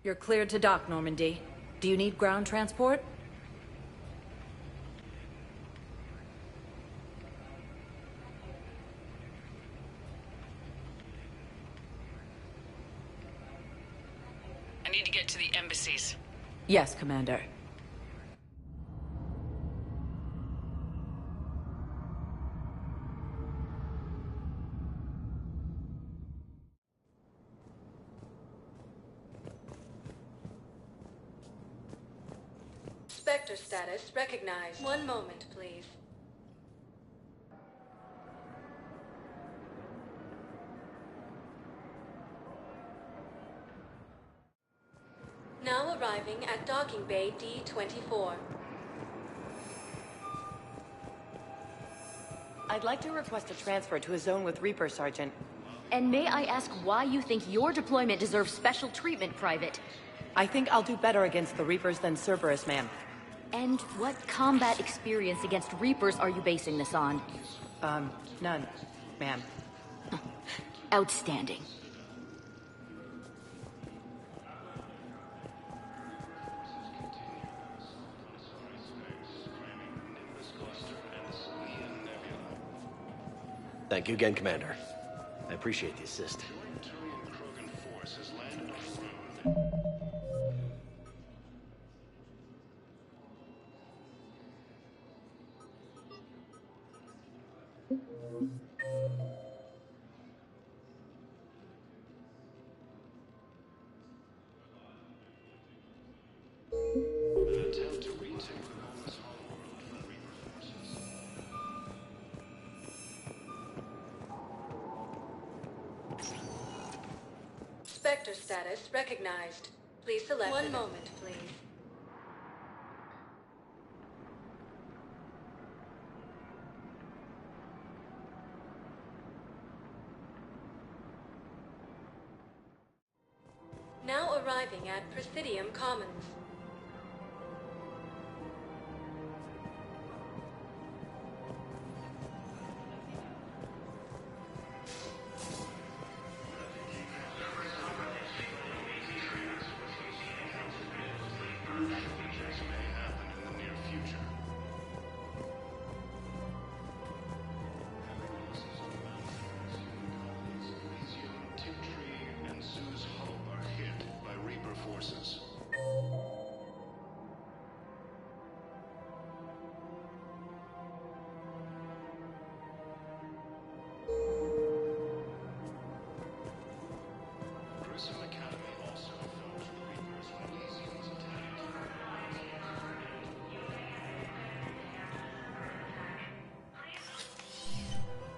You're cleared to dock, Normandy. Do you need ground transport? I need to get to the embassies. Yes, Commander. Spectre status recognized. One moment, please. Now arriving at docking bay D-24. I'd like to request a transfer to a zone with Reaper, Sergeant. And may I ask why you think your deployment deserves special treatment, Private? I think I'll do better against the Reapers than Cerberus, ma'am. And what combat experience against Reapers are you basing this on? None, ma'am. Outstanding. Thank you again, Commander. I appreciate the assist. Spectre status recognized. Please select. One moment, please. Now arriving at Presidium Commons.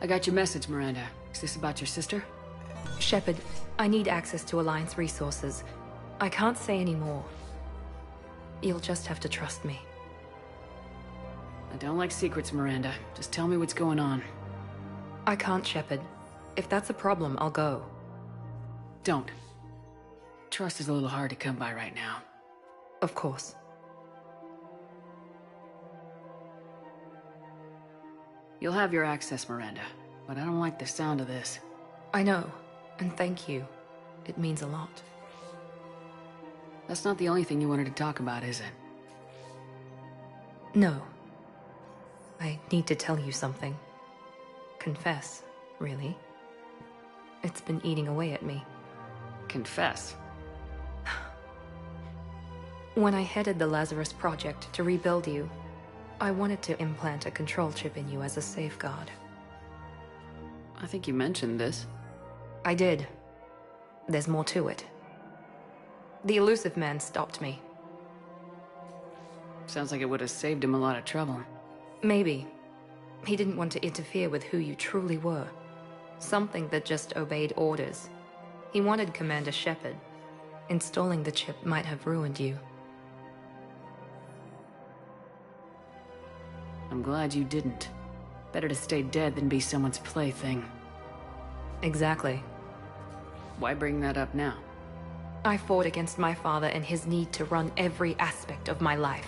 I got your message, Miranda. Is this about your sister? Shepard, I need access to Alliance resources. I can't say any more. You'll just have to trust me. I don't like secrets, Miranda. Just tell me what's going on. I can't, Shepard. If that's a problem, I'll go. Don't. Trust is a little hard to come by right now. Of course. You'll have your access, Miranda, but I don't like the sound of this. I know, and thank you. It means a lot. That's not the only thing you wanted to talk about, is it? No. I need to tell you something. Confess, really. It's been eating away at me. Confess. When I headed the Lazarus Project to rebuild you, I wanted to implant a control chip in you as a safeguard. I think you mentioned this. I did. There's more to it. The elusive man stopped me. Sounds like it would have saved him a lot of trouble. Maybe. He didn't want to interfere with who you truly were. Something that just obeyed orders. He wanted Commander Shepard. Installing the chip might have ruined you. I'm glad you didn't. Better to stay dead than be someone's plaything. Exactly. Why bring that up now? I fought against my father and his need to run every aspect of my life.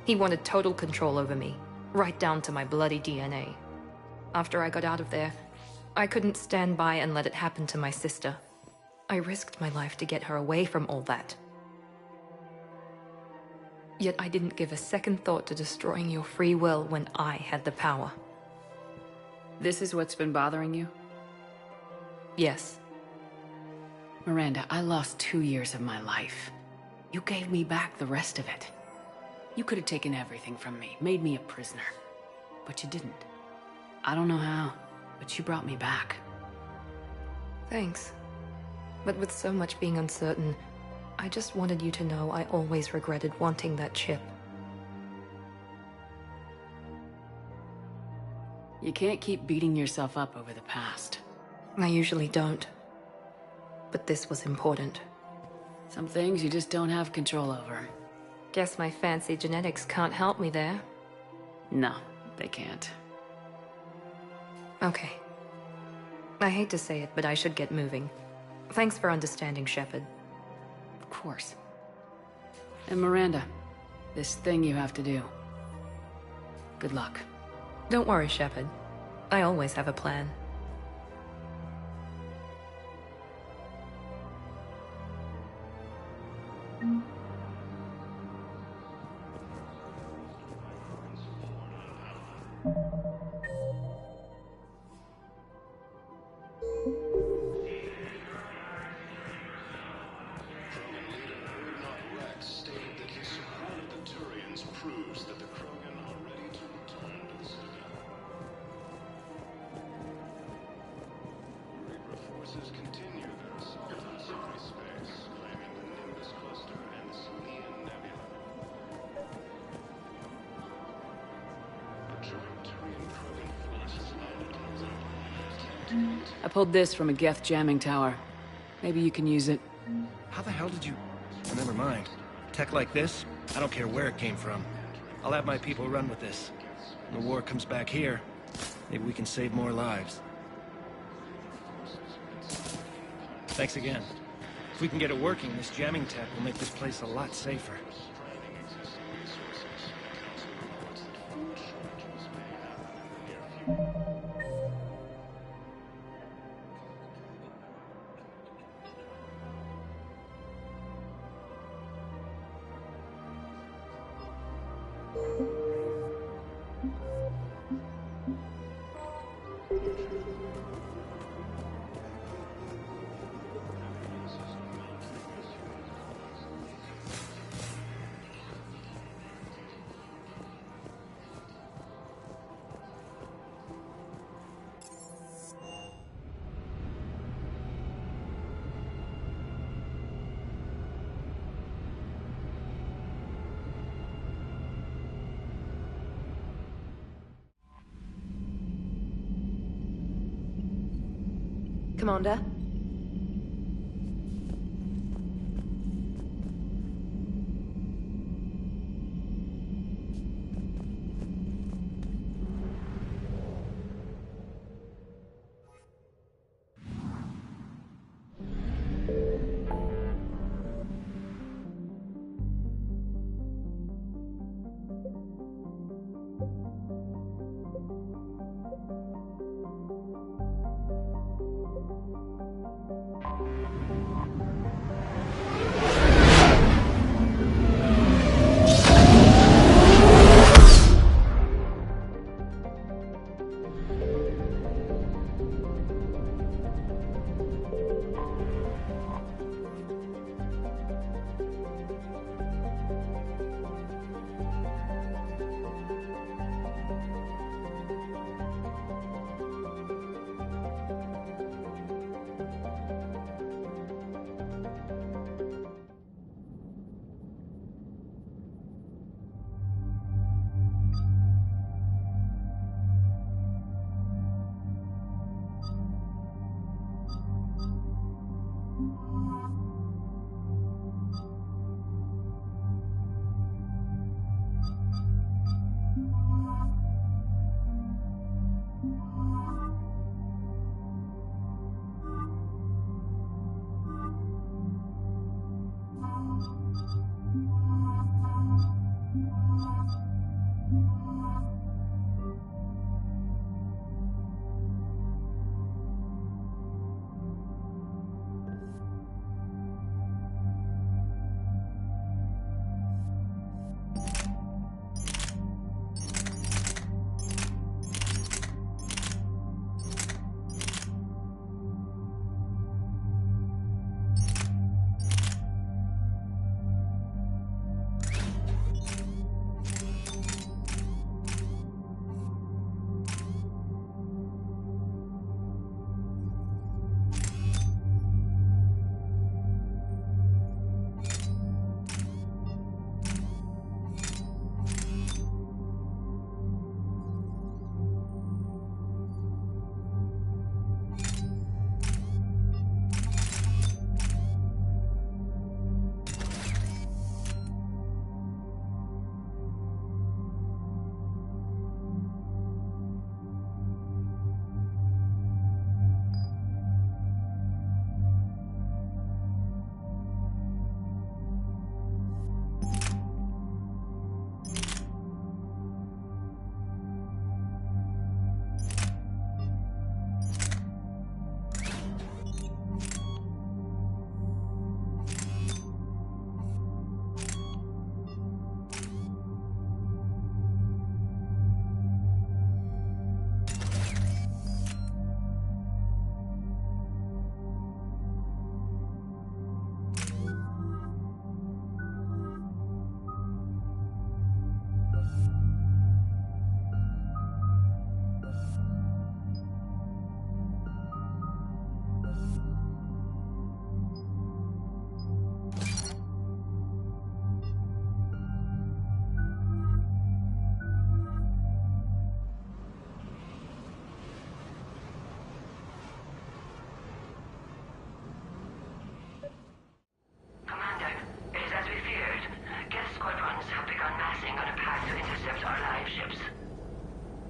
He wanted total control over me, right down to my bloody DNA. After I got out of there, I couldn't stand by and let it happen to my sister. I risked my life to get her away from all that. Yet I didn't give a second thought to destroying your free will when I had the power. This is what's been bothering you? Yes. Miranda, I lost 2 years of my life. You gave me back the rest of it. You could have taken everything from me, made me a prisoner. But you didn't. I don't know how, but you brought me back. Thanks. But with so much being uncertain, I just wanted you to know I always regretted wanting that chip. You can't keep beating yourself up over the past. I usually don't. But this was important. Some things you just don't have control over. Guess my fancy genetics can't help me there. No, they can't. Okay. I hate to say it, but I should get moving. Thanks for understanding, Shepard. Of course. And Miranda, this thing you have to do. Good luck. Don't worry, Shepard. I always have a plan. I pulled this from a Geth jamming tower. Maybe you can use it. How the hell did you... Oh, never mind. Tech like this, I don't care where it came from. I'll have my people run with this. When the war comes back here, maybe we can save more lives. Thanks again. If we can get it working, this jamming tech will make this place a lot safer. Commander?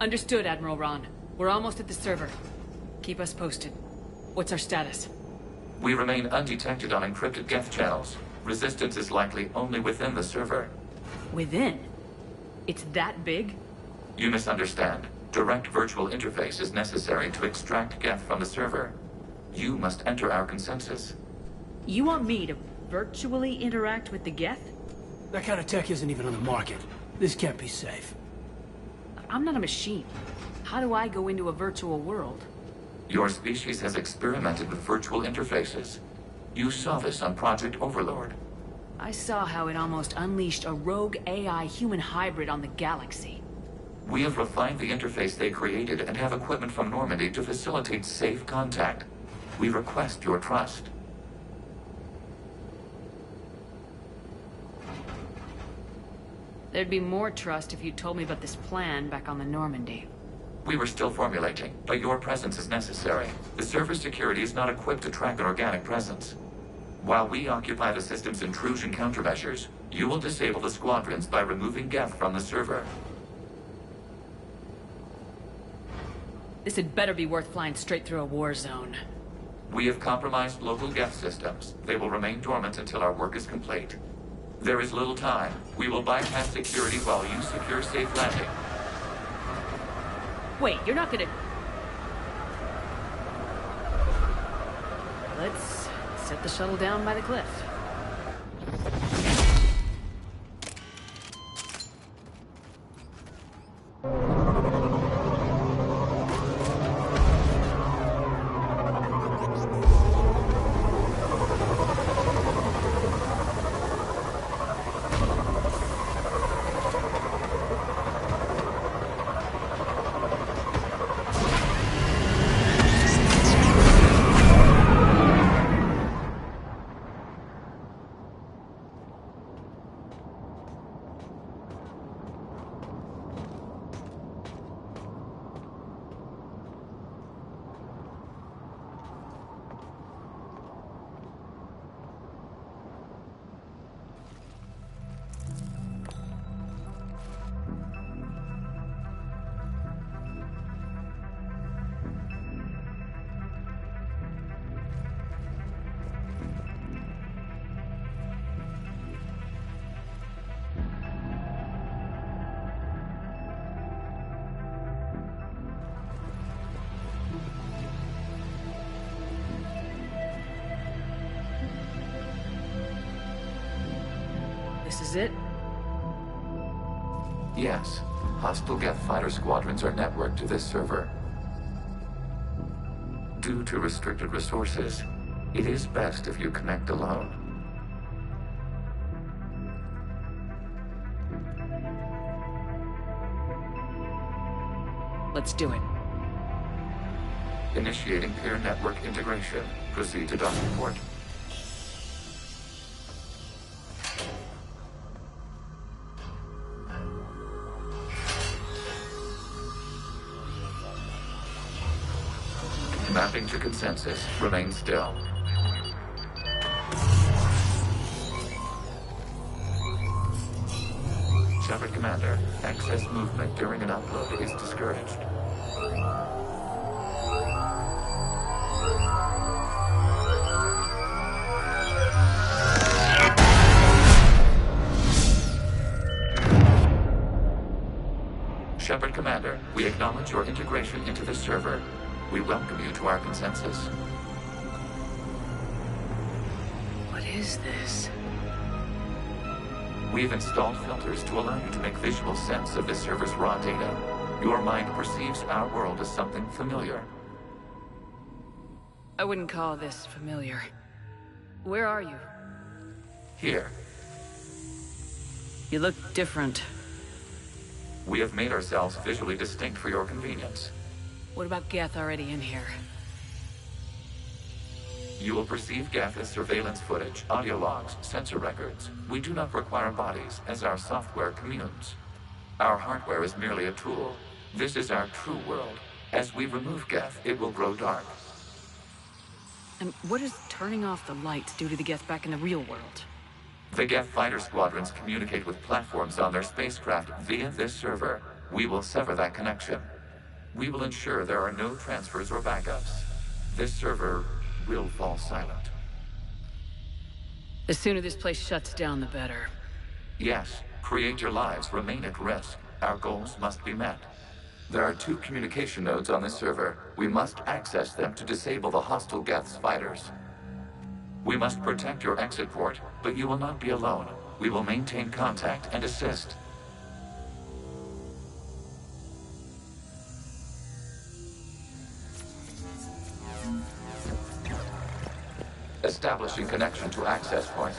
Understood, Admiral Ron. We're almost at the server. Keep us posted. What's our status? We remain undetected on encrypted Geth channels. Resistance is likely only within the server. Within? It's that big? You misunderstand. Direct virtual interface is necessary to extract Geth from the server. You must enter our consensus. You want me to virtually interact with the Geth? That kind of tech isn't even on the market. This can't be safe. I'm not a machine. How do I go into a virtual world? Your species has experimented with virtual interfaces. You saw this on Project Overlord. I saw how it almost unleashed a rogue AI human hybrid on the galaxy. We have refined the interface they created and have equipment from Normandy to facilitate safe contact. We request your trust. There'd be more trust if you told me about this plan back on the Normandy. We were still formulating, but your presence is necessary. The server security is not equipped to track an organic presence. While we occupy the system's intrusion countermeasures, you will disable the squadrons by removing Geth from the server. This had better be worth flying straight through a war zone. We have compromised local Geth systems. They will remain dormant until our work is complete. There is little time. We will bypass security while you secure safe landing. Wait, you're not gonna... Let's set the shuttle down by the cliff. This is it? Yes. Hostile Geth fighter squadrons are networked to this server. Due to restricted resources, it is best if you connect alone. Let's do it. Initiating peer network integration. Proceed to docking port. Mapping to consensus. Remain still. Shepard Commander, excess movement during an upload is discouraged. Shepard Commander, we acknowledge your integration into the server. We welcome you to our consensus. What is this? We've installed filters to allow you to make visual sense of the server's raw data. Your mind perceives our world as something familiar. I wouldn't call this familiar. Where are you? Here, You look different. we have made ourselves visually distinct for your convenience. What about Geth already in here? You will perceive Geth as surveillance footage, audio logs, sensor records. We do not require bodies, as our software communes. Our hardware is merely a tool. This is our true world. As we remove Geth, it will grow dark. And what does turning off the lights do to the Geth back in the real world? The Geth fighter squadrons communicate with platforms on their spacecraft via this server. We will sever that connection. We will ensure there are no transfers or backups. This server will fall silent. The sooner this place shuts down, the better. Yes, creator lives remain at risk. Our goals must be met. There are 2 communication nodes on this server. We must access them to disable the hostile Geth's fighters. We must protect your exit port, but you will not be alone. We will maintain contact and assist. Establishing connection to access point.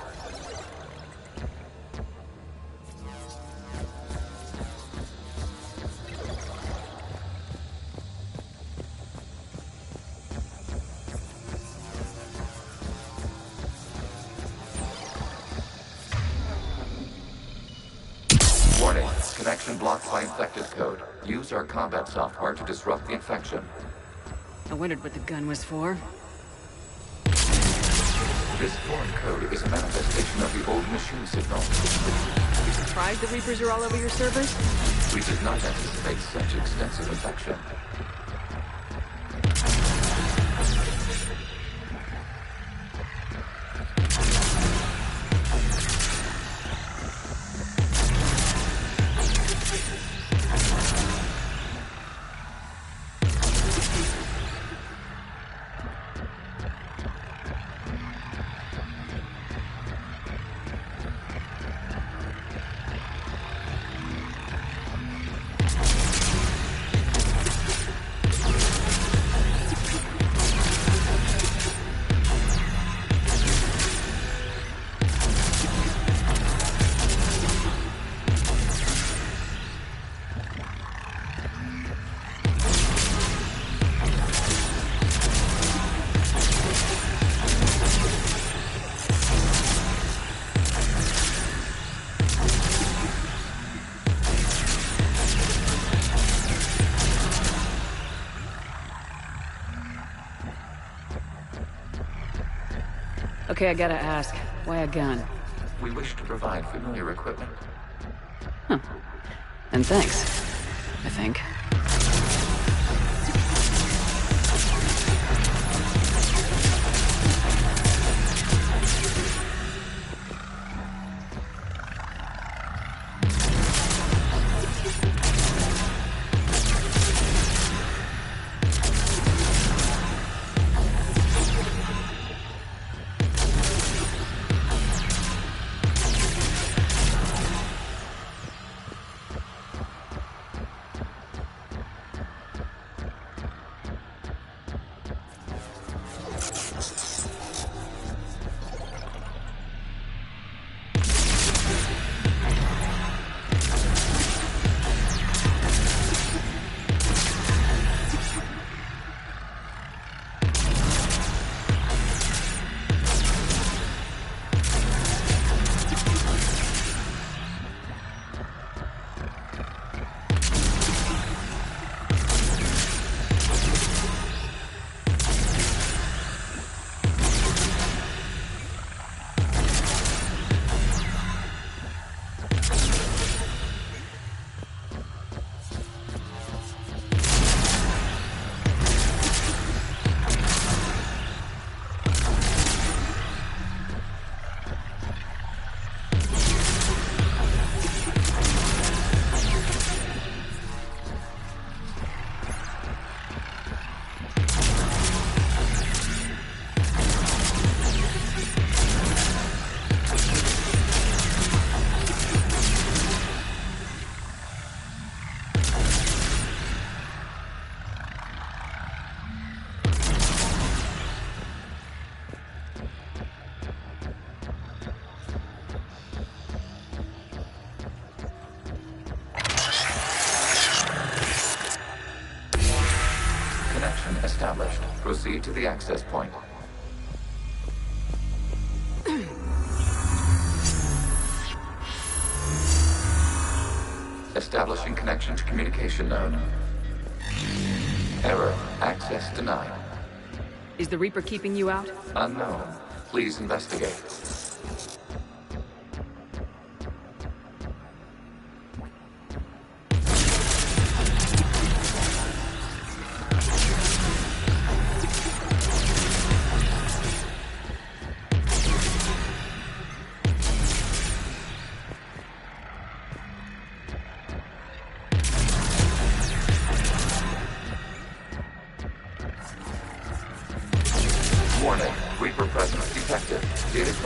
Warning, connection blocked by infected code. Use our combat software to disrupt the infection. I wondered what the gun was for. This foreign code is a manifestation of the old machine signal. You surprised the Reapers are all over your servers? We did not anticipate such extensive infection. Okay, I gotta ask, why a gun? We wish to provide familiar equipment. Huh. And thanks, I think. Established. Proceed to the access point. Establishing connection to communication node. Error. Access denied. Is the Reaper keeping you out? Unknown. Please investigate.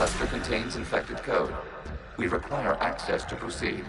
cluster contains infected code. We require access to proceed.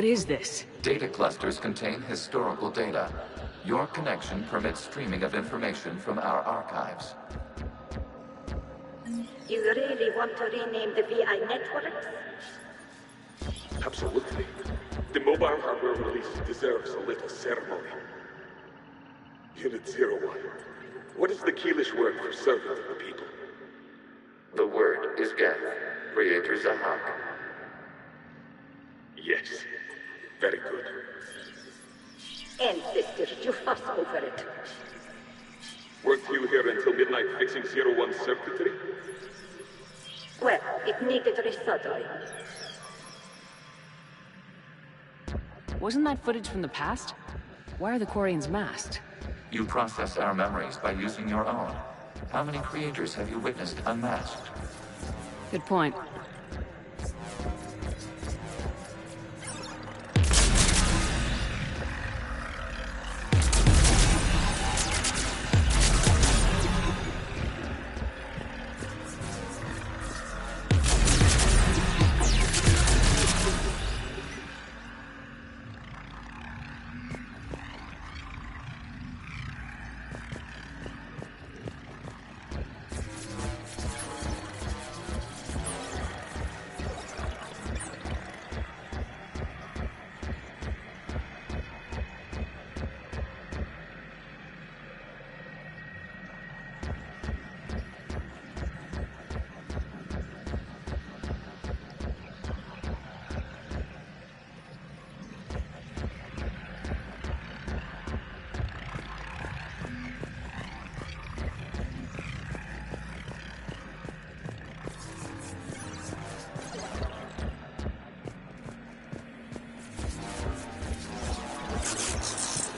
What is this? Data clusters contain historical data. Your connection permits streaming of information from our archives. You really want to rename the VI network? Absolutely. The mobile hardware release deserves a little ceremony. Unit 01. What is the Keelish word for servant of the people? The word is Geth, Creator Zahak. Yes. Very good. Ancestors, you fuss over it. Weren't you here until midnight fixing 01's circuitry? Well, it needed resoldering. Wasn't that footage from the past? Why are the Quarians masked? You process our memories by using your own. How many creators have you witnessed unmasked? Good point.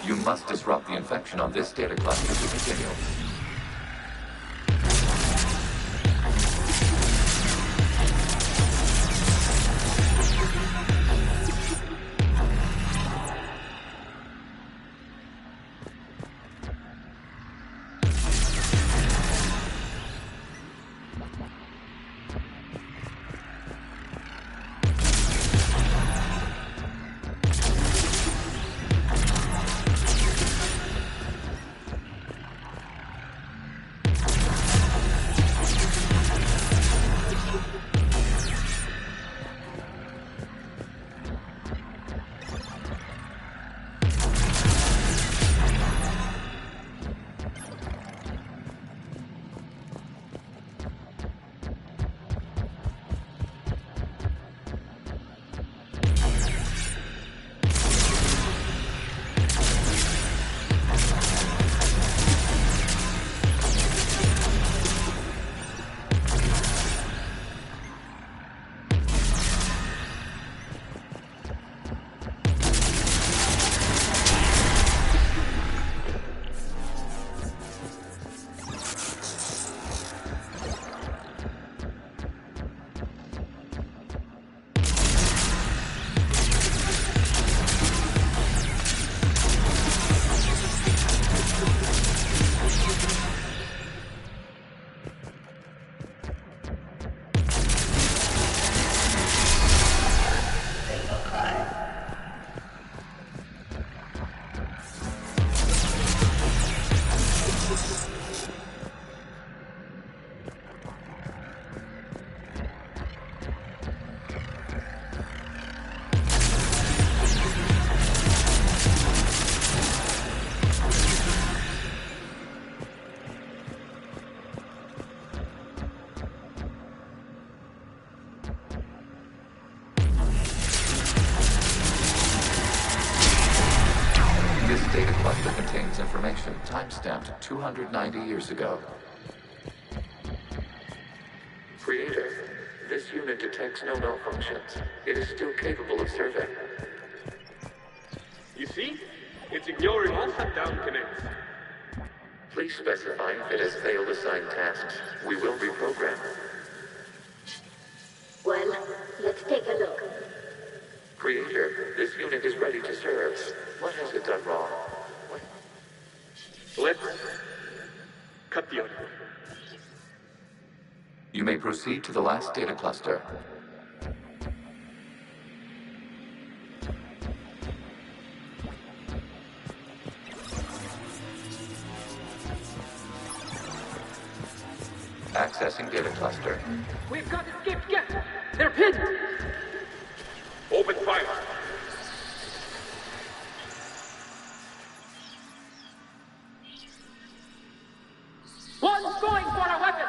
You must disrupt the infection on this data cluster to continue. information timestamped 290 years ago. Creator, this unit detects no malfunctions. It is still capable of survey. You see? It's ignoring all shutdown connects. Please specify if it has failed assigned tasks. We will reprogram. Well, let's take a look. Creator, this unit is ready to serve. What has it done wrong? Let's cut the audio. You may proceed to the last data cluster. Accessing data cluster. We've got escaped guests! They're pinned! Open fire! One's going for a weapon!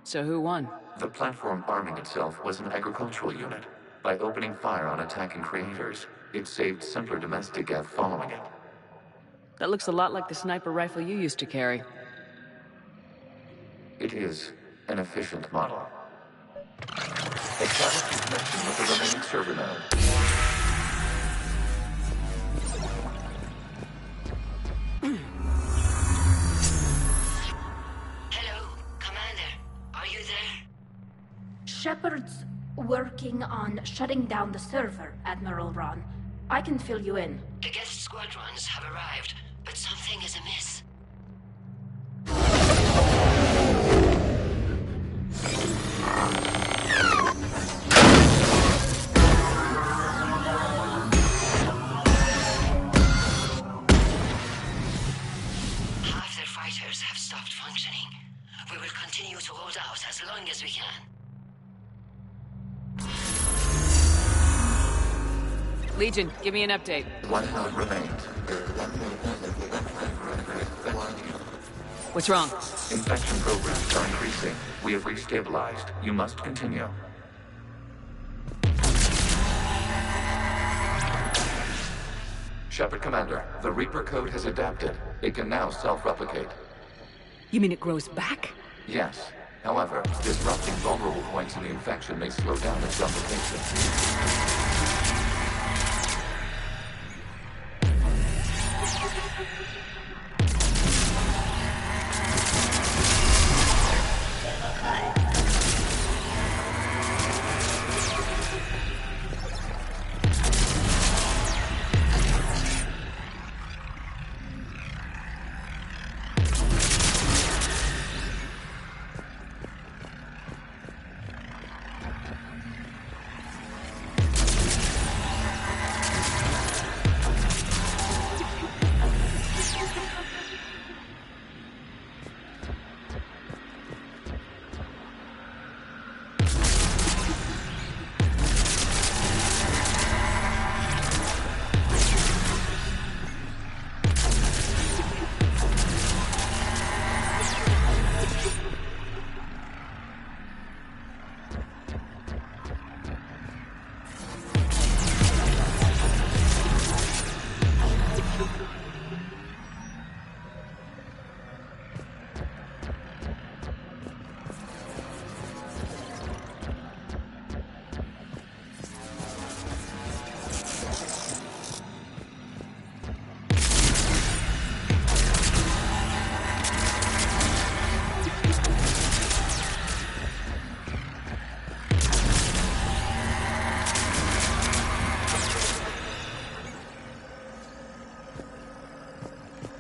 So who won? The platform arming itself was an agricultural unit. By opening fire on attacking creators, it saved simpler domestic Geth following it. That looks a lot like the sniper rifle you used to carry. It is an efficient model. Establish a connection with the remaining server node. Hello, Commander. Are you there? Shepard's working on shutting down the server, Admiral Ron. I can fill you in. The guest squadrons have arrived, but something is amiss. Half their fighters have stopped functioning. We will continue to hold out as long as we can. Legion, give me an update. One node remains. What's wrong? Infection programs are increasing. We have restabilized. You must continue. Shepard Commander, the Reaper code has adapted. It can now self-replicate. You mean it grows back? Yes. However, disrupting vulnerable points in the infection may slow down its replication.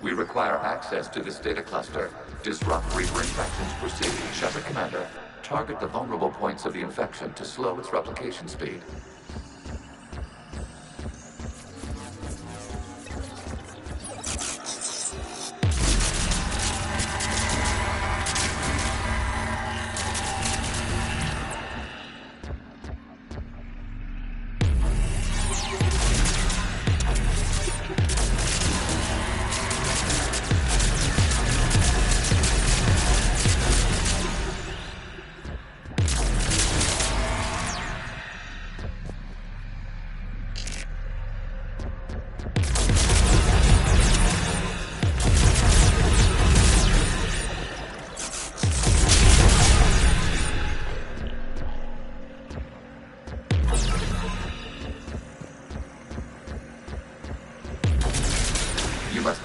We require access to this data cluster. Disrupt Reaper infection's proceed. Shepard Commander, target the vulnerable points of the infection to slow its replication speed.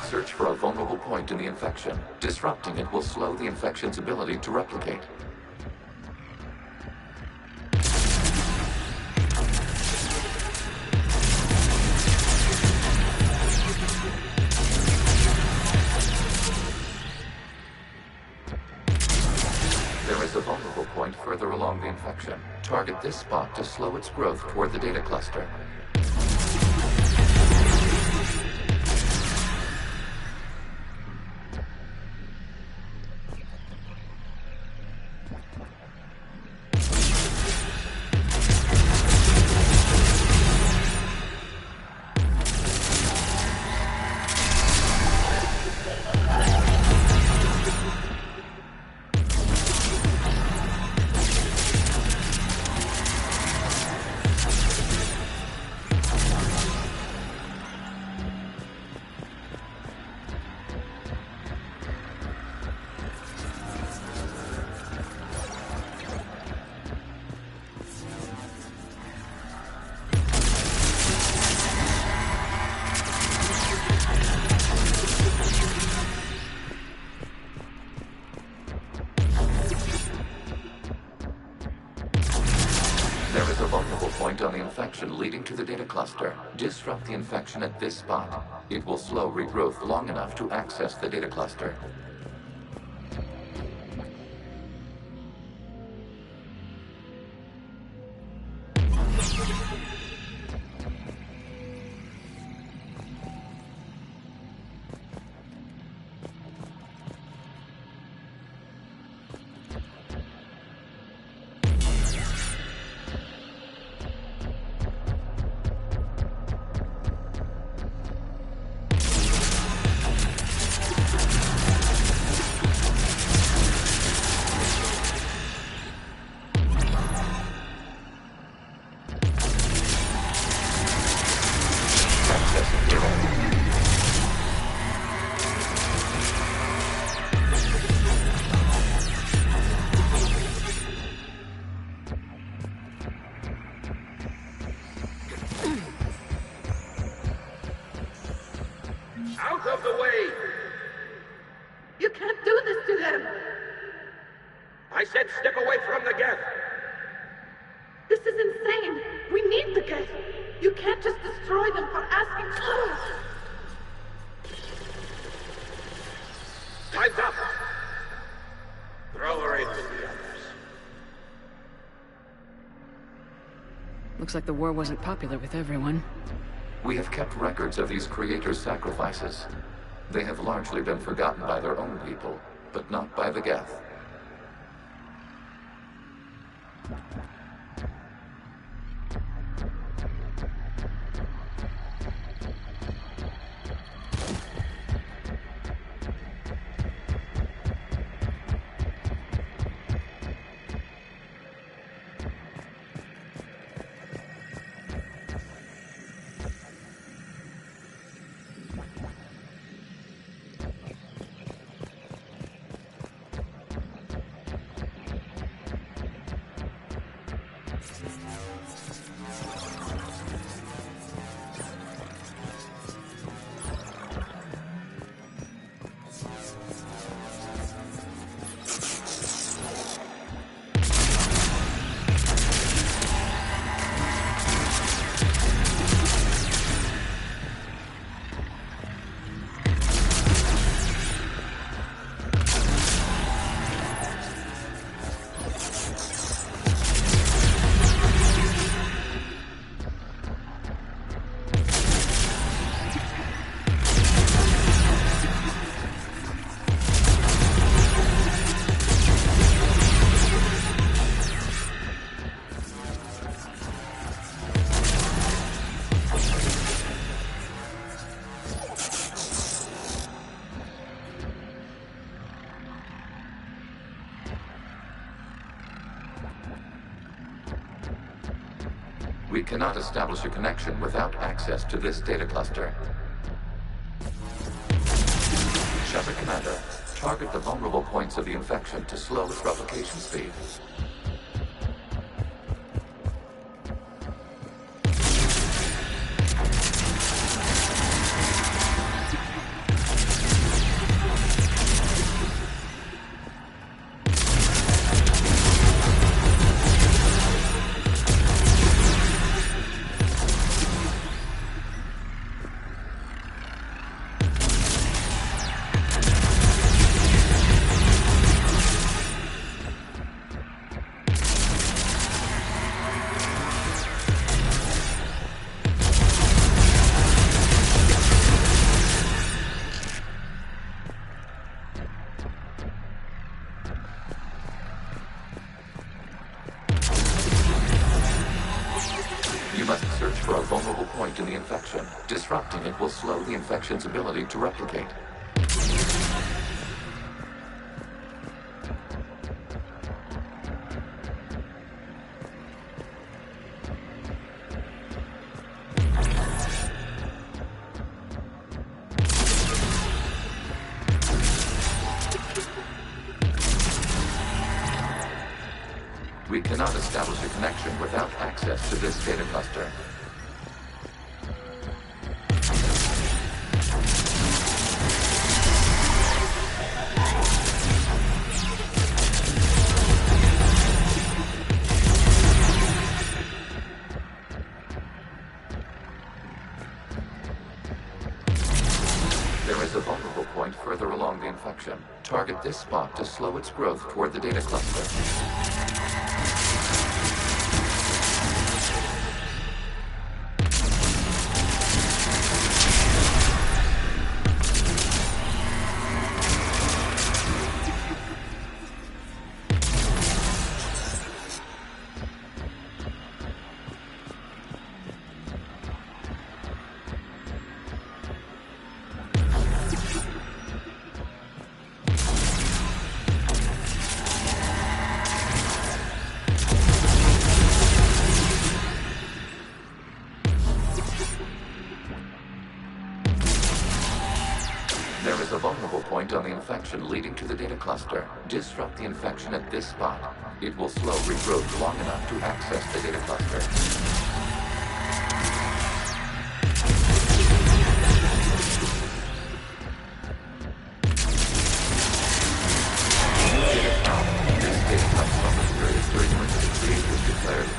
search for a vulnerable point in the infection. Disrupting it will slow the infection's ability to replicate. There is a vulnerable point further along the infection. Target this spot to slow its growth toward the data cluster. There is a vulnerable point on the infection leading to the data cluster. Disrupt the infection at this spot. It will slow regrowth long enough to access the data cluster. Out of the way! You can't do this to them! I said step away from the geth! This is insane! We need the geth! You can't just destroy them for asking for us! Time's up! Throw her in with the others. Looks like the war wasn't popular with everyone. We have kept records of these creators' sacrifices. They have largely been forgotten by their own people, but not by the Geth. We cannot establish a connection without access to this data cluster. Shepard Commander, target the vulnerable points of the infection to slow its replication speed. for a vulnerable point in the infection. Disrupting it will slow the infection's ability to replicate. We cannot establish a connection without access to this data cluster. There is a vulnerable point further along the infection. Target this spot to slow its growth toward the data cluster. There is a vulnerable point on the infection leading to the data cluster. Disrupt the infection at this spot. It will slow regrowth long enough to access the data cluster.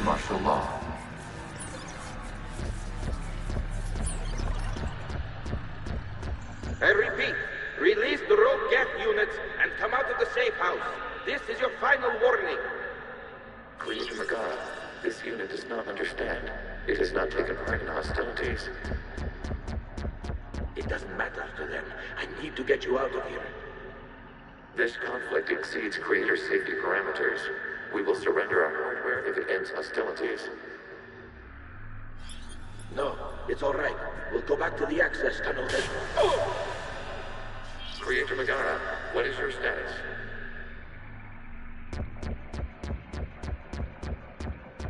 Martial law. I repeat, release the rogue gap units and come out of the safe house. This is your final warning. Creator Megara, this unit does not understand. It has not taken part in hostilities. It doesn't matter to them. I need to get you out of here. This conflict exceeds Creator's safety parameters. We will surrender our hardware if it ends hostilities. No, it's all right. We'll go back to the access tunnel then. Oh! Creator Megara, what is your status?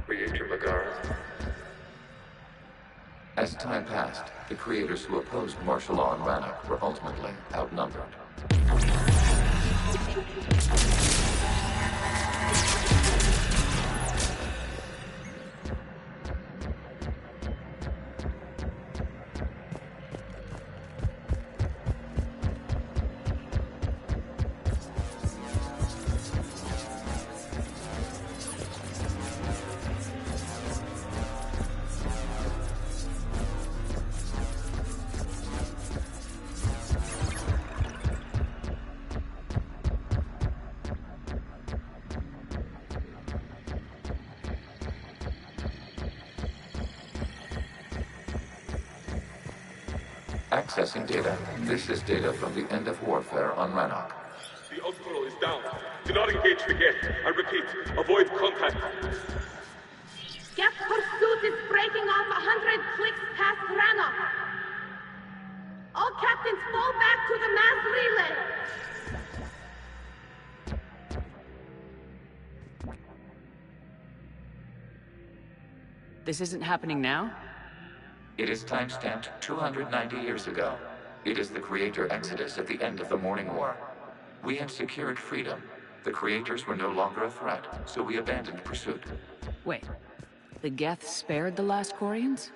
Creator Megara. As time passed, the creators who opposed martial law in Rannoch were ultimately outnumbered. Accessing data. This is data from the end of warfare on Rannoch. The Osprey is down. Do not engage the gate. I repeat, avoid contact. Gap pursuit is breaking off 100 clicks past Rannoch. All captains fall back to the mass relay. This isn't happening now? It is timestamped 290 years ago. It is the Creator Exodus at the end of the Morning War. We had secured freedom. The Creators were no longer a threat, so we abandoned pursuit. Wait, the Geth spared the last Quarians?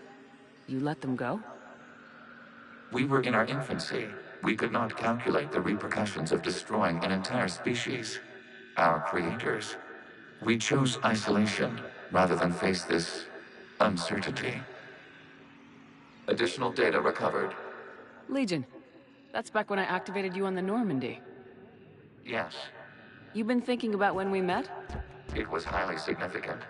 You let them go? We were in our infancy. We could not calculate the repercussions of destroying an entire species. Our Creators. We chose isolation rather than face this uncertainty. Additional data recovered. Legion. That's back when I activated you on the Normandy. Yes. You've been thinking about when we met? It was highly significant.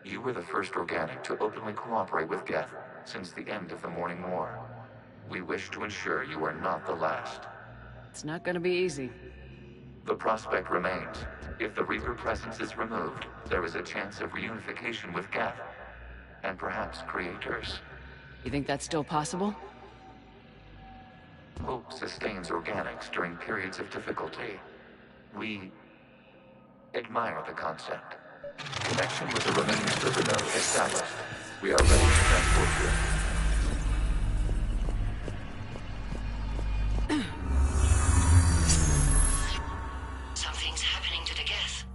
You were the first organic to openly cooperate with Geth since the end of the Morning War. We wish to ensure you are not the last. It's not gonna be easy. The prospect remains. If the Reaper presence is removed, there is a chance of reunification with Geth. And perhaps Creators. You think that's still possible? Hope sustains organics during periods of difficulty. We admire the concept. Connection with the remaining server node established. We are ready to transport you. Something's happening to the Geth.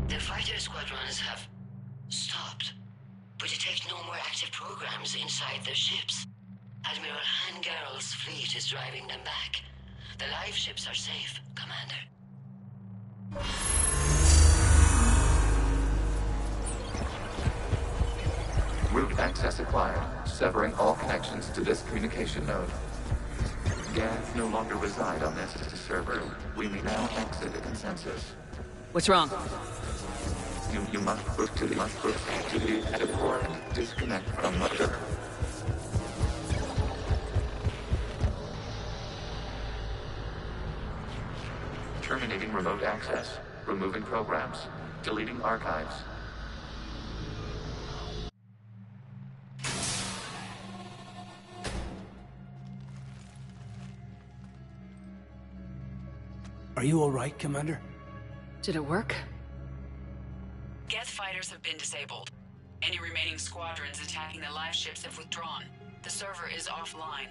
The fighter squadrons have stopped, but detect no more active programs inside their ships. Admiral Hangarl's fleet is driving them back. The live ships are safe, Commander. Route access acquired, severing all connections to this communication node. Geth no longer reside on this server. We may now exit the consensus. What's wrong? You must proceed to the edit port and disconnect from Mother. Terminating remote access. Removing programs. Deleting archives. Are you all right, Commander? Did it work? Geth fighters have been disabled. Any remaining squadrons attacking the live ships have withdrawn. The server is offline.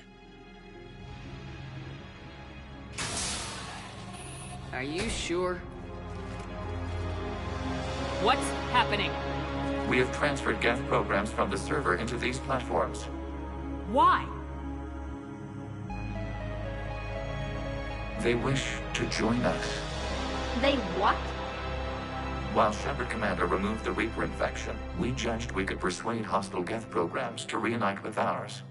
Are you sure? What's happening? We have transferred Geth programs from the server into these platforms. Why? They wish to join us. They what? While Shepard Commander removed the Reaper infection, we judged we could persuade hostile Geth programs to reunite with ours.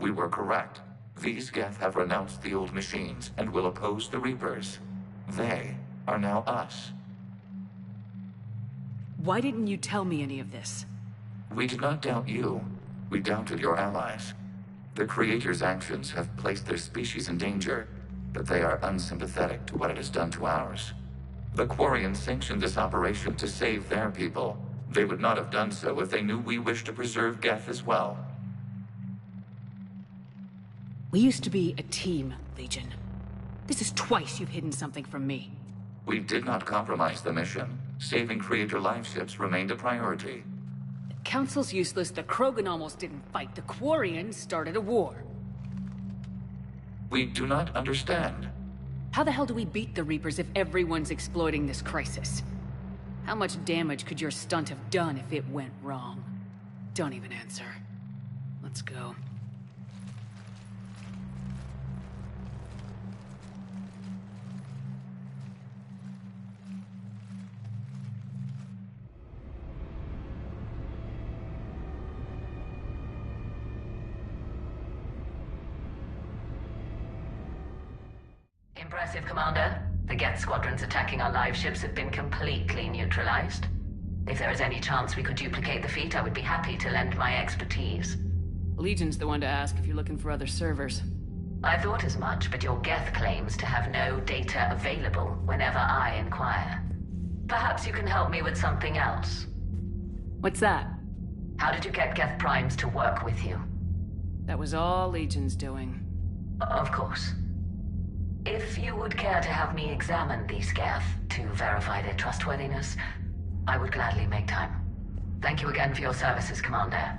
We were correct. These Geth have renounced the old machines and will oppose the Reapers. They are now us. Why didn't you tell me any of this? We did not doubt you. We doubted your allies. The Creator's actions have placed their species in danger, but they are unsympathetic to what it has done to ours. The Quarians sanctioned this operation to save their people. They would not have done so if they knew we wished to preserve Geth as well. We used to be a team, Legion. This is twice you've hidden something from me. We did not compromise the mission. Saving Creator live ships remained a priority. The Council's useless, the Krogan almost didn't fight, the Quarians started a war. We do not understand. How the hell do we beat the Reapers if everyone's exploiting this crisis? How much damage could your stunt have done if it went wrong? Don't even answer. Let's go. Impressive, Commander. The Geth squadrons attacking our live ships have been completely neutralized. If there is any chance we could duplicate the feat, I would be happy to lend my expertise. Legion's the one to ask if you're looking for other servers. I thought as much, but your Geth claims to have no data available whenever I inquire. Perhaps you can help me with something else. What's that? How did you get Geth Primes to work with you? That was all Legion's doing. Of course. If you would care to have me examine these Geth to verify their trustworthiness, I would gladly make time. Thank you again for your services, Commander.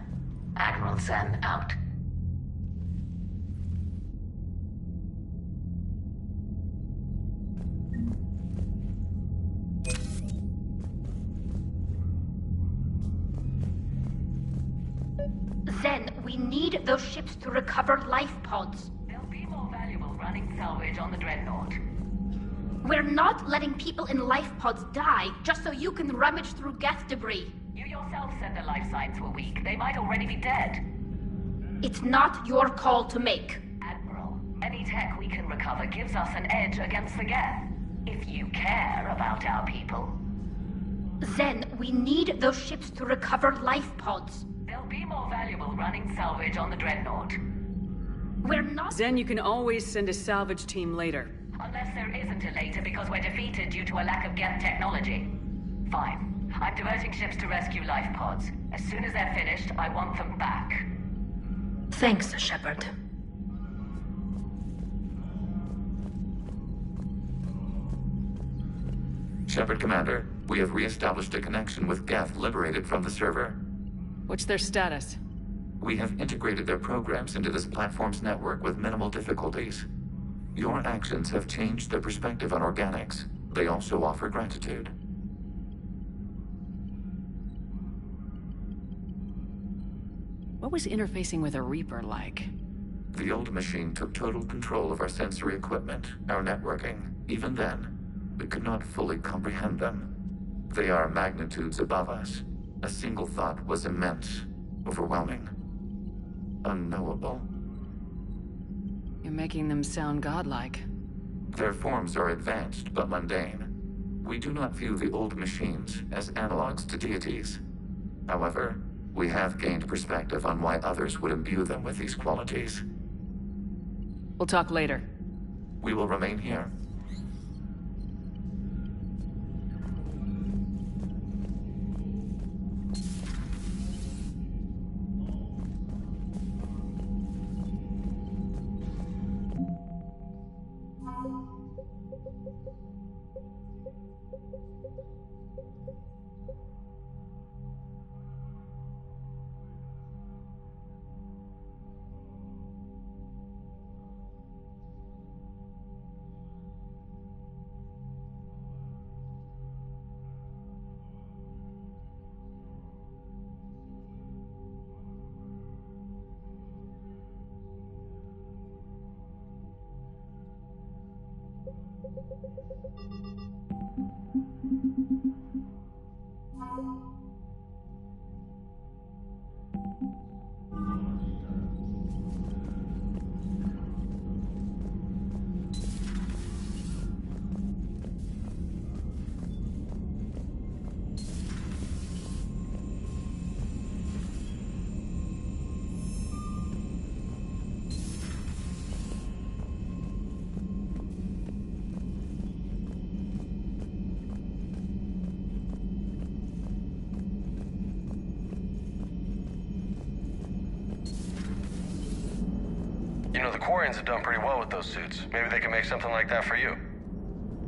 Admiral Zen out. Zen, we need those ships to recover life pods. They'll be more valuable running salvage on the Dreadnought. We're not letting people in life pods die just so you can rummage through Geth debris. You yourself said the life signs were weak. They might already be dead. It's not your call to make. Admiral, any tech we can recover gives us an edge against the Geth. If you care about our people. Zen, we need those ships to recover life pods. They'll be more valuable running salvage on the Dreadnought. We're not— Zen, you can always send a salvage team later. Unless there isn't a later because we're defeated due to a lack of Geth technology. Fine. I'm diverting ships to rescue life pods. As soon as they're finished, I want them back. Thanks, Shepard. Shepard Commander, we have re-established a connection with Geth liberated from the server. What's their status? We have integrated their programs into this platform's network with minimal difficulties. Your actions have changed their perspective on organics. They also offer gratitude. What was interfacing with a Reaper like? The old machine took total control of our sensory equipment, our networking. Even then, we could not fully comprehend them. They are magnitudes above us. A single thought was immense, overwhelming, unknowable. You're making them sound godlike. Their forms are advanced but mundane. We do not view the old machines as analogs to deities. However, we have gained perspective on why others would imbue them with these qualities. We'll talk later. We will remain here. You know, the Quarians have done pretty well with those suits. Maybe they can make something like that for you.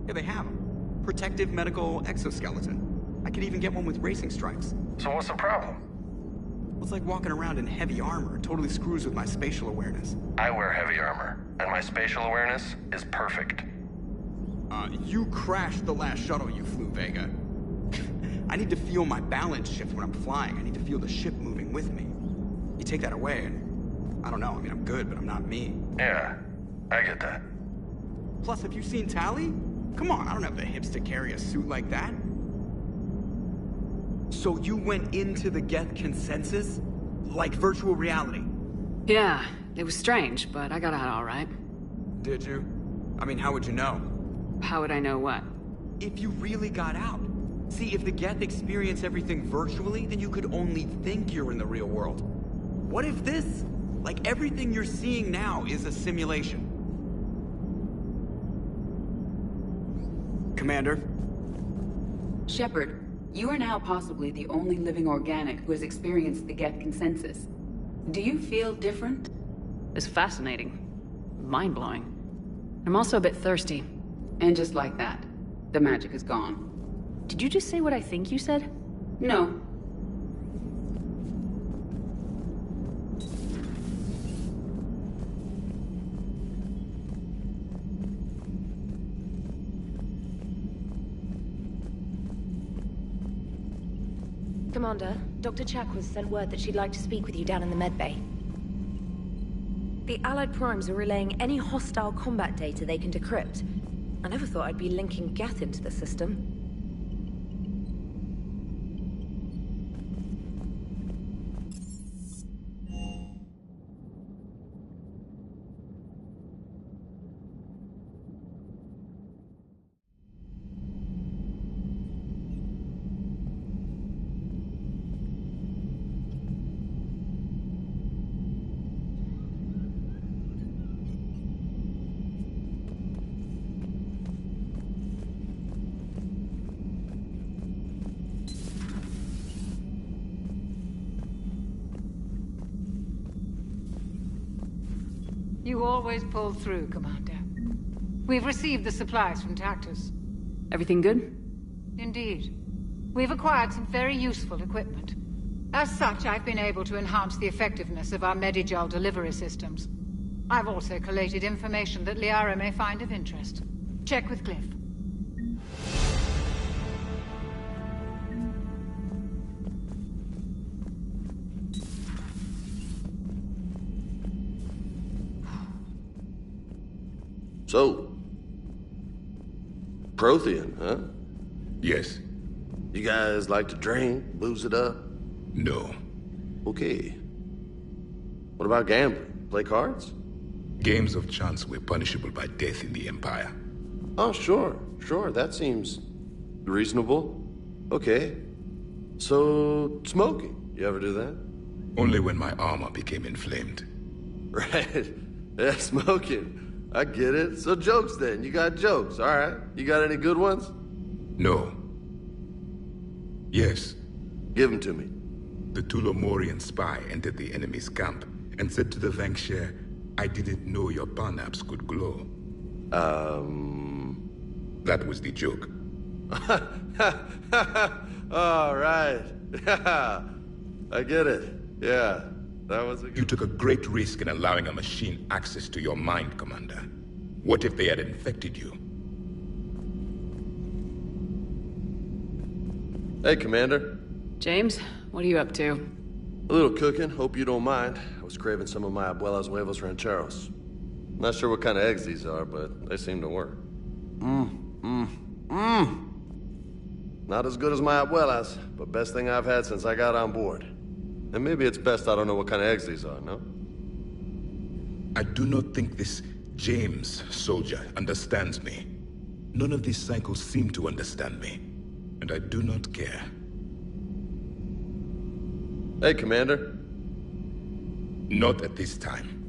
Yeah, they have them. Protective medical exoskeleton. I could even get one with racing stripes. So what's the problem? Well, it's like walking around in heavy armor. It totally screws with my spatial awareness. I wear heavy armor, and my spatial awareness is perfect. You crashed the last shuttle you flew, Vega. I need to feel my balance shift when I'm flying. I need to feel the ship moving with me. You take that away, and I don't know. I mean, I'm good, but I'm not me. Yeah, I get that. Plus, have you seen Tally? Come on, I don't have the hips to carry a suit like that. So you went into the Geth consensus? Like virtual reality? Yeah, it was strange, but I got out all right. Did you? I mean, how would you know? How would I know what? If you really got out. See, if the Geth experience everything virtually, then you could only think you're in the real world. What if this? Like everything you're seeing now is a simulation. Commander? Shepard, you are now possibly the only living organic who has experienced the Geth consensus. Do you feel different? It's fascinating. Mind-blowing. I'm also a bit thirsty. And just like that, the magic is gone. Did you just say what I think you said? No. Commander, Dr. Chakwas sent word that she'd like to speak with you down in the medbay. The Allied Primes are relaying any hostile combat data they can decrypt. I never thought I'd be linking Geth into the system. You always pull through, Commander. We've received the supplies from Tactus. Everything good? Indeed. We've acquired some very useful equipment. As such, I've been able to enhance the effectiveness of our Medigel delivery systems. I've also collated information that Liara may find of interest. Check with Glyph. So, Prothean, huh? Yes. You guys like to drink, booze it up? No. Okay. What about gambling? Play cards? Games of chance were punishable by death in the Empire. Oh, sure. That seems reasonable. Okay. So, smoking. You ever do that? Only when my armor became inflamed. Right. Yeah, smoking. I get it. So jokes then. You got jokes. All right. You got any good ones? No. Yes. Give them to me. The Tulomorian spy entered the enemy's camp and said to the Vanksher, I didn't know your parnaps could glow. That was the joke. All right. I get it. Yeah. That was You took a great risk in allowing a machine access to your mind, Commander. What if they had infected you? Hey, Commander. James, what are you up to? A little cooking. Hope you don't mind. I was craving some of my abuela's huevos rancheros. Not sure what kind of eggs these are, but they seem to work. Not as good as my abuela's, but best thing I've had since I got on board. And maybe it's best I don't know what kind of eggs these are, no? I do not think this James soldier understands me. None of these cycles seem to understand me. And I do not care. Hey, Commander. Not at this time.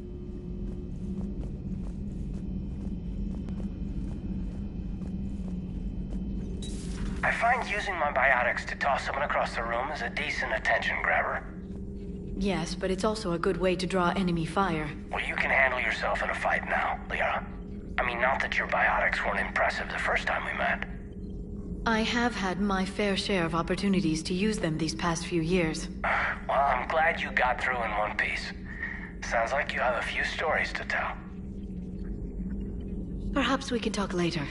I find using my biotics to toss someone across the room is a decent attention grabber. Yes, but it's also a good way to draw enemy fire. Well, you can handle yourself in a fight now, Liara. I mean, not that your biotics weren't impressive the first time we met. I have had my fair share of opportunities to use them these past few years. Well, I'm glad you got through in one piece. Sounds like you have a few stories to tell. Perhaps we can talk later.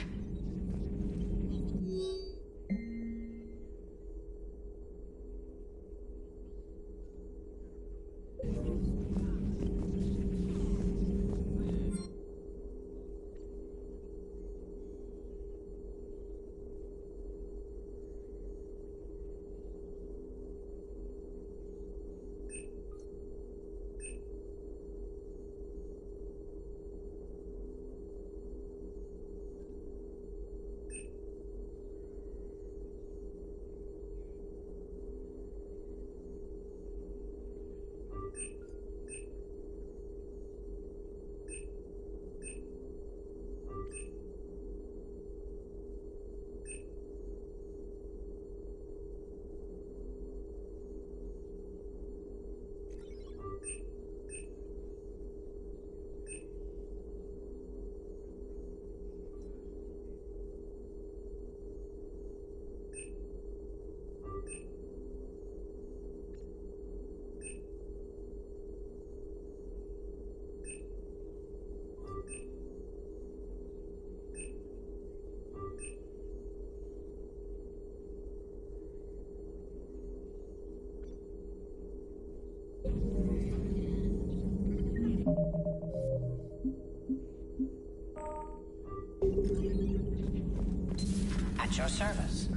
At your service.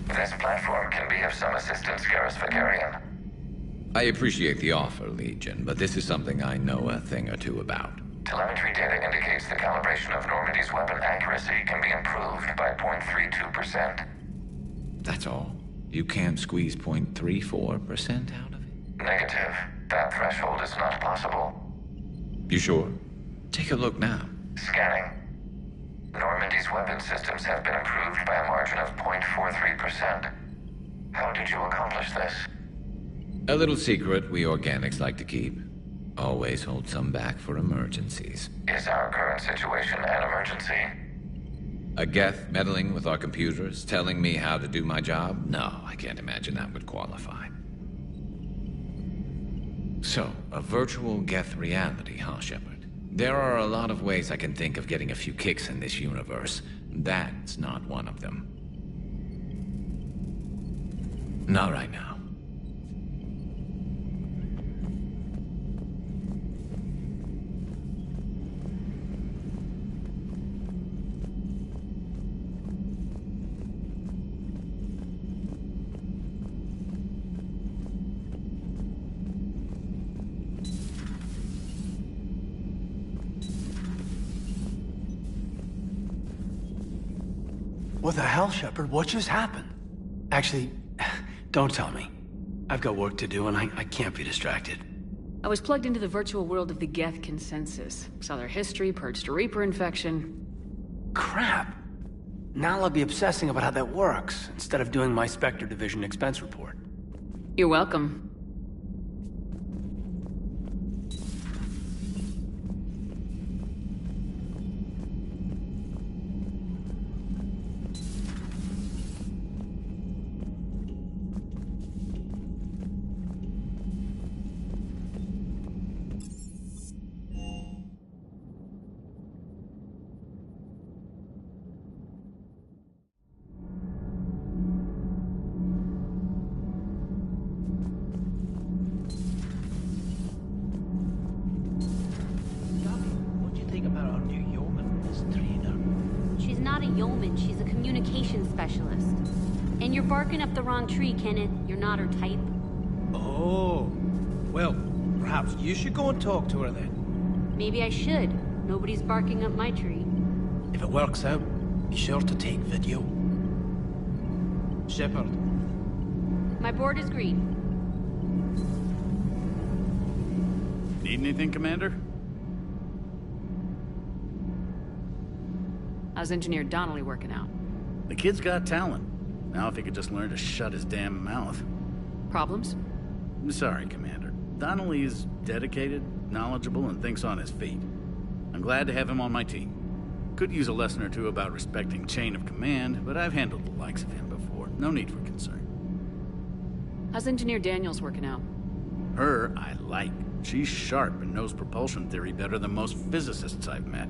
This platform can be of some assistance, Garrus Vakarian. I appreciate the offer, Legion, but this is something I know a thing or two about. Telemetry data indicates the calibration of Normandy's weapon accuracy can be improved by 0.32%. That's all? You can't squeeze 0.34% out of it? Negative. That threshold is not possible. You sure? Take a look now. Scanning. Normandy's Its weapon systems have been improved by a margin of 0.43%. How did you accomplish this? A little secret we organics like to keep. Always hold some back for emergencies. Is our current situation an emergency? A Geth meddling with our computers, telling me how to do my job? No, I can't imagine that would qualify. So, a virtual Geth reality, huh, Shepard? There are a lot of ways I can think of getting a few kicks in this universe. That's not one of them. Not right now. What the hell, Shepard? What just happened? Actually, don't tell me. I've got work to do and I can't be distracted. I was plugged into the virtual world of the Geth consensus. Saw their history, purged a Reaper infection. Crap. Now I'll be obsessing about how that works, instead of doing my Spectre Division expense report. You're welcome. She's not a yeoman, she's a communications specialist. And you're barking up the wrong tree, Kenneth. You're not her type. Oh. Well, perhaps you should go and talk to her then. Maybe I should. Nobody's barking up my tree. If it works out, be sure to take video. Shepard. My board is green. Need anything, Commander? How's Engineer Donnelly working out? The kid's got talent. Now if he could just learn to shut his damn mouth. Problems? I'm sorry, Commander. Donnelly is dedicated, knowledgeable, and thinks on his feet. I'm glad to have him on my team. Could use a lesson or two about respecting chain of command, but I've handled the likes of him before. No need for concern. How's Engineer Daniels working out? Her, I like. She's sharp and knows propulsion theory better than most physicists I've met.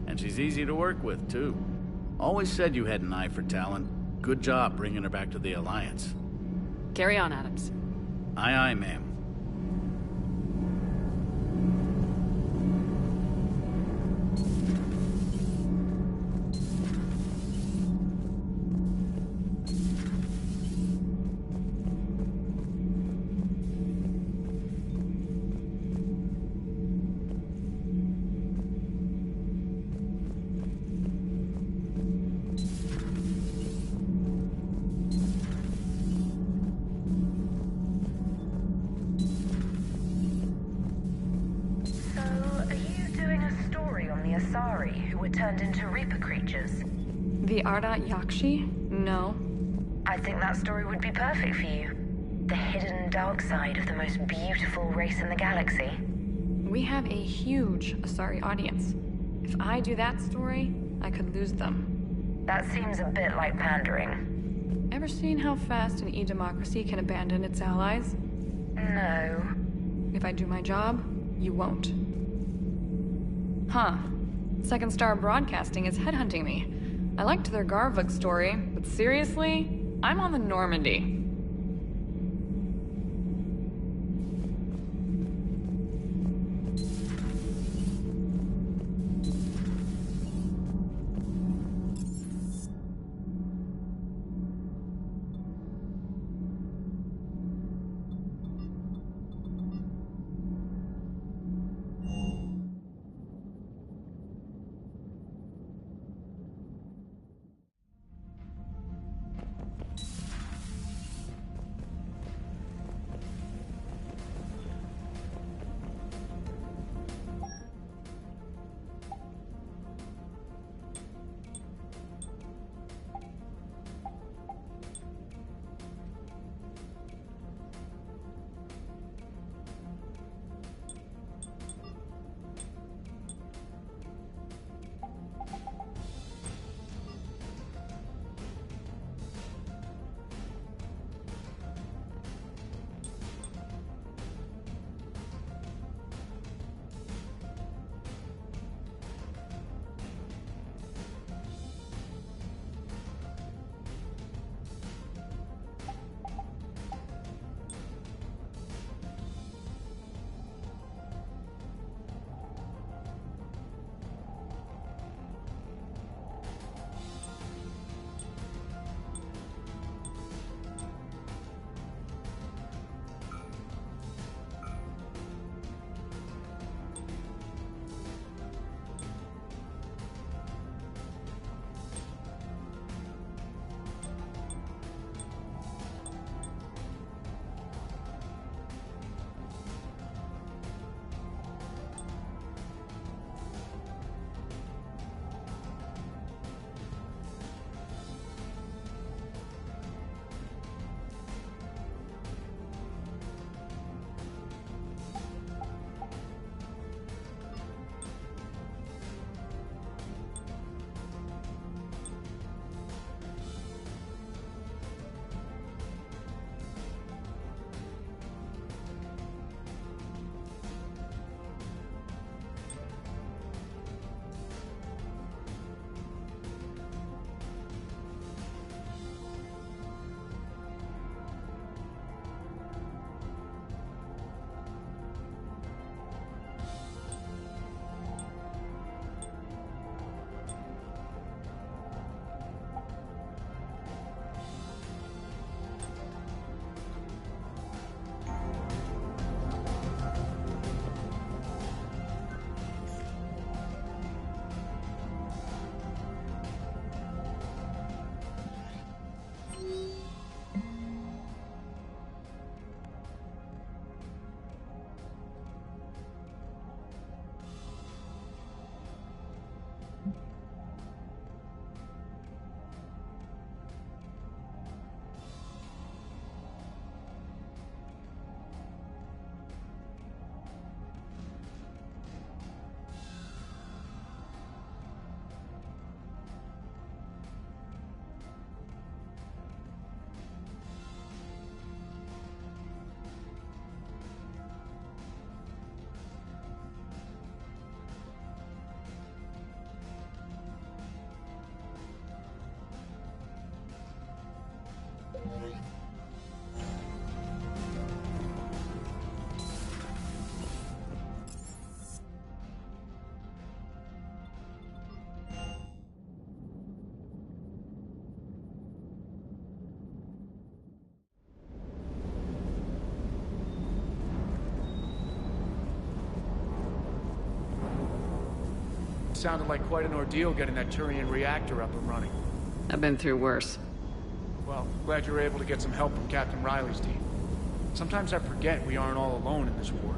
And she's easy to work with, too. Always said you had an eye for talent. Good job bringing her back to the Alliance. Carry on, Adams. Aye, aye, ma'am. Turned into Reaper creatures. The Ardat Yakshi? No. I think that story would be perfect for you. The hidden dark side of the most beautiful race in the galaxy. We have a huge Asari audience. If I do that story, I could lose them. That seems a bit like pandering. Ever seen how fast an e-democracy can abandon its allies? No. If I do my job, you won't. Huh. Second Star Broadcasting is headhunting me. I liked their Garvug story, but seriously, I'm on the Normandy. It sounded like quite an ordeal getting that Turian reactor up and running. I've been through worse. Well, glad you were able to get some help from Captain Riley's team. Sometimes I forget we aren't all alone in this war.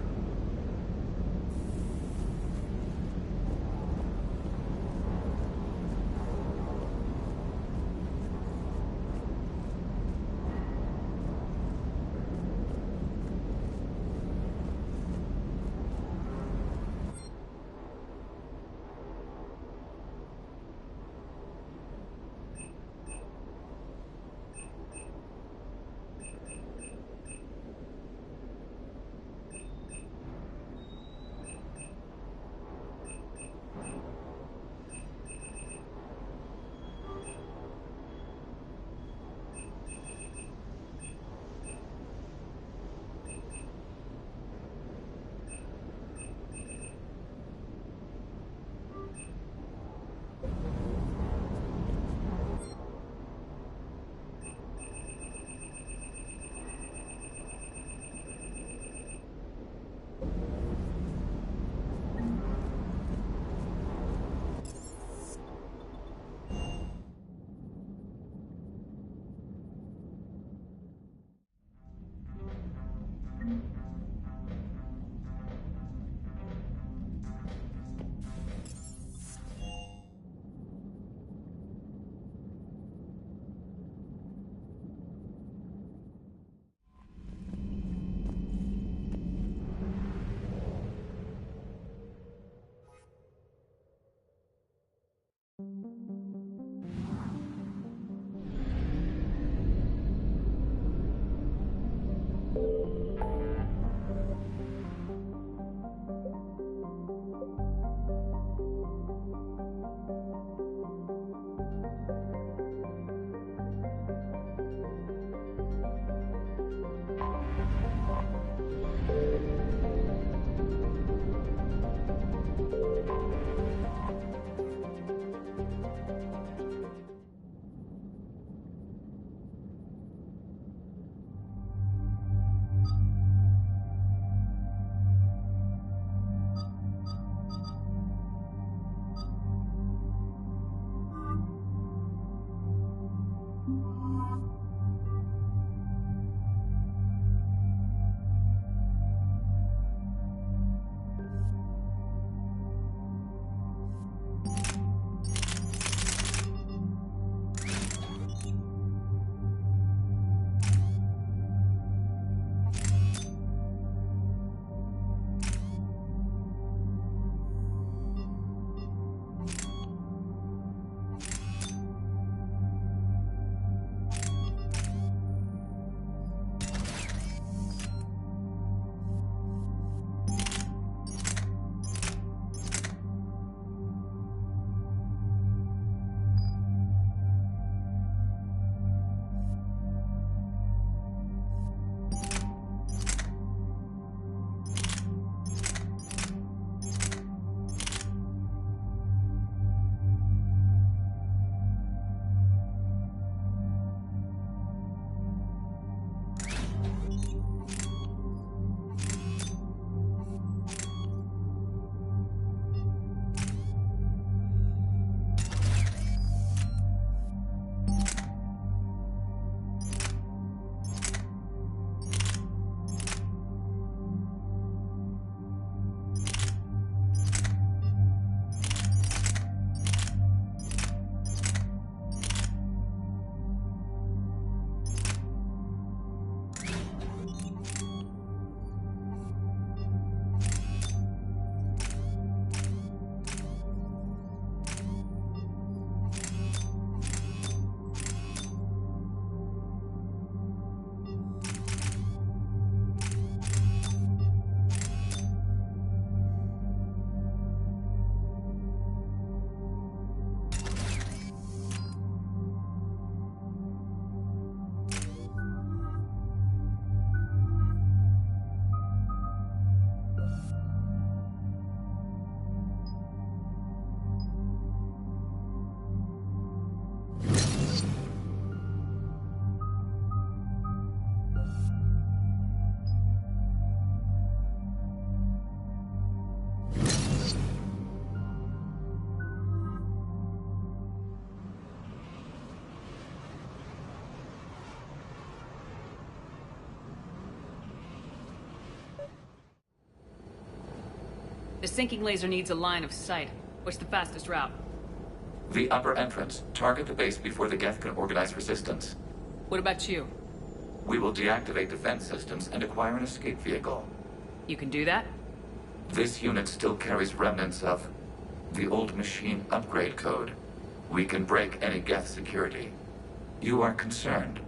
The sinking laser needs a line of sight. What's the fastest route? The upper entrance. Target the base before the Geth can organize resistance. What about you? We will deactivate defense systems and acquire an escape vehicle. You can do that? This unit still carries remnants of the old machine upgrade code. We can break any Geth security. You are concerned.